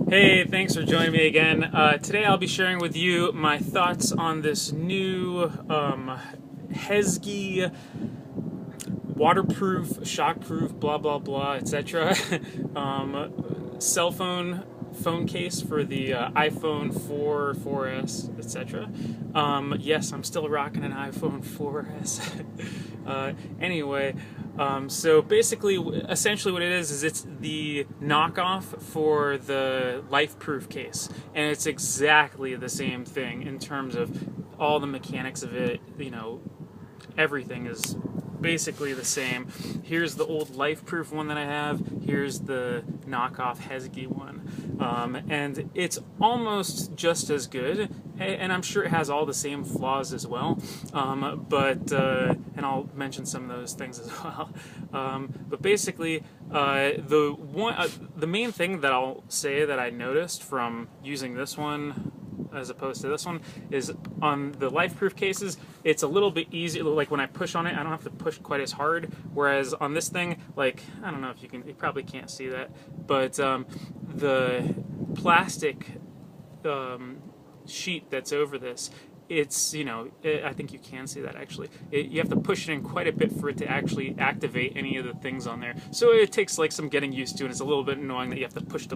Hey, thanks for joining me again. Today I'll be sharing with you my thoughts on this new Hesgi waterproof, shockproof, blah blah blah, etc. Cell phone case for the iPhone 4, 4S, etc. Yes, I'm still rocking an iPhone 4S. Anyway, so basically, essentially what it is it's the knockoff for the LifeProof case, and it's exactly the same thing in terms of all the mechanics of it. You know, everything is basically the same. Here's the old LifeProof one that I have. Here's the knockoff Hesgi one, and it's almost just as good. And I'm sure it has all the same flaws as well. And I'll mention some of those things as well. But basically, the main thing that I'll say that I noticed from using this one as opposed to this one is on the LifeProof cases, it's a little bit easier. Like when I push on it, I don't have to push quite as hard. Whereas on this thing, like, I don't know if you probably can't see that, but the plastic sheet that's over this, it's, I think you can see that actually. You have to push it in quite a bit for it to actually activate any of the things on there. So it takes like some getting used to, and it's a little bit annoying that you have to push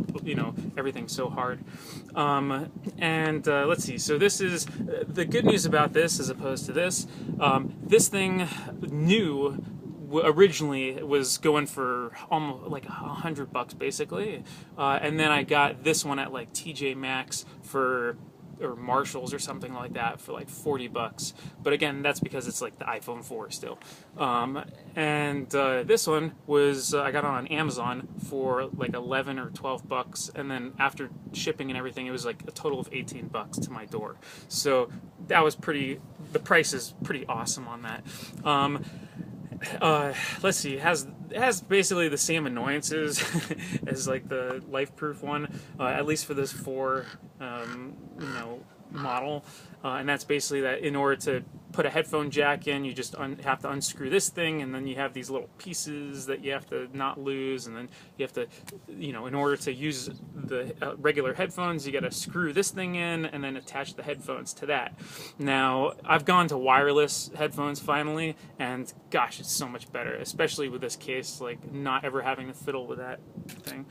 everything so hard. Let's see. So this is the good news about this as opposed to this. This thing new originally was going for almost like $100 basically, and then I got this one at like TJ Maxx or Marshalls or something like that for like $40. But again, that's because it's like the iPhone 4 still. This one was I got on Amazon for like 11 or $12, and then after shipping and everything, it was like a total of $18 to my door. So that was the price is pretty awesome on that. Let's see, it has basically the same annoyances as like the LifeProof one, at least for this 4 model, and that's basically that in order to put a headphone jack in, you just have to unscrew this thing, and then you have these little pieces that you have to not lose, and then you have to, in order to use the regular headphones, you got to screw this thing in and then attach the headphones to that. Now, I've gone to wireless headphones finally, and gosh, it's so much better, especially with this case, like not ever having to fiddle with that thing.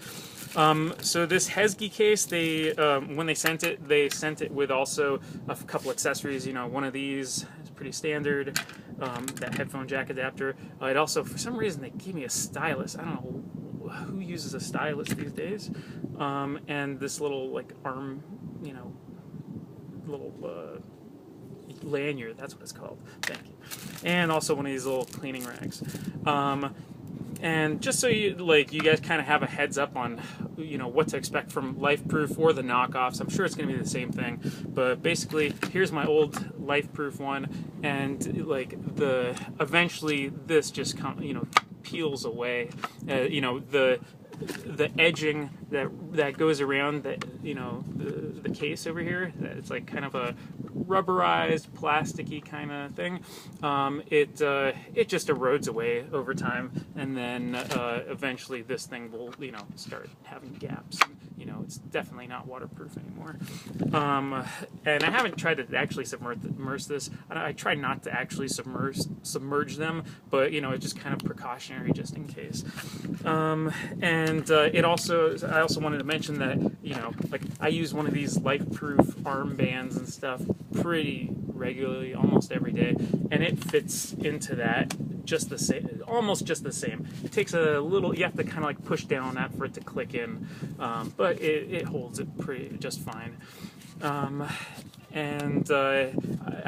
So this Hesgi case, when they sent it with also a couple accessories. One of these is pretty standard, that headphone jack adapter. It also, for some reason, they gave me a stylus. I don't know who uses a stylus these days. And this little like arm, little lanyard. That's what it's called. Thank you. And also one of these little cleaning rags. And just so you guys kind of have a heads up on what to expect from LifeProof or the knockoffs. I'm sure it's going to be the same thing, but basically here's my old LifeProof one, and eventually this just peels away. The edging that goes around the case over here, it's like kind of a rubberized, plasticky kind of thing. It just erodes away over time, and then eventually this thing will start having gaps. It's definitely not waterproof anymore. And I haven't tried to actually submerge this. I try not to actually submerge them, but it's just kind of precautionary just in case. I also wanted to mention that like I use one of these LifeProof armbands and stuff pretty regularly, almost every day, and it fits into that just the same, almost just the same. It takes a little, you have to kind of like push down on that for it to click in, but it holds it just fine. I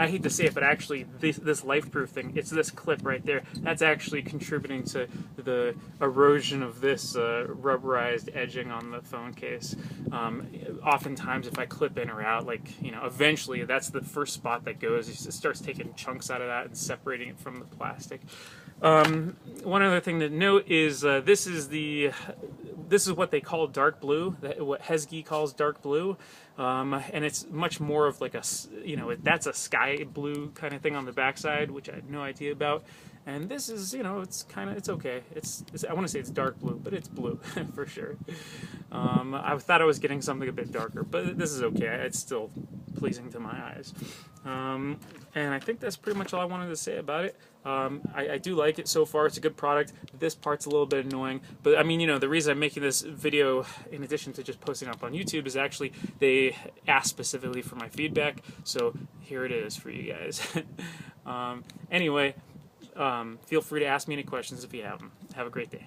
hate to say it, but actually this LifeProof thing, it's this clip right there, that's actually contributing to the erosion of this rubberized edging on the phone case. Oftentimes if I clip in or out, eventually that's the first spot that goes. It starts taking chunks out of that and separating it from the plastic. One other thing to note is this is what they call dark blue, what Hesgi calls dark blue, and it's much more of like that's a sky blue kind of thing on the backside, which I had no idea about. And this is, it's okay. I want to say it's dark blue, but it's blue for sure. I thought I was getting something a bit darker, but this is okay. It's still pleasing to my eyes. And I think that's pretty much all I wanted to say about it. I do like it so far. It's a good product. This part's a little bit annoying, but I mean, the reason I'm making this video, in addition to just posting up on YouTube, is actually they asked specifically for my feedback, so here it is for you guys. Anyway, feel free to ask me any questions if you have them. Have a great day.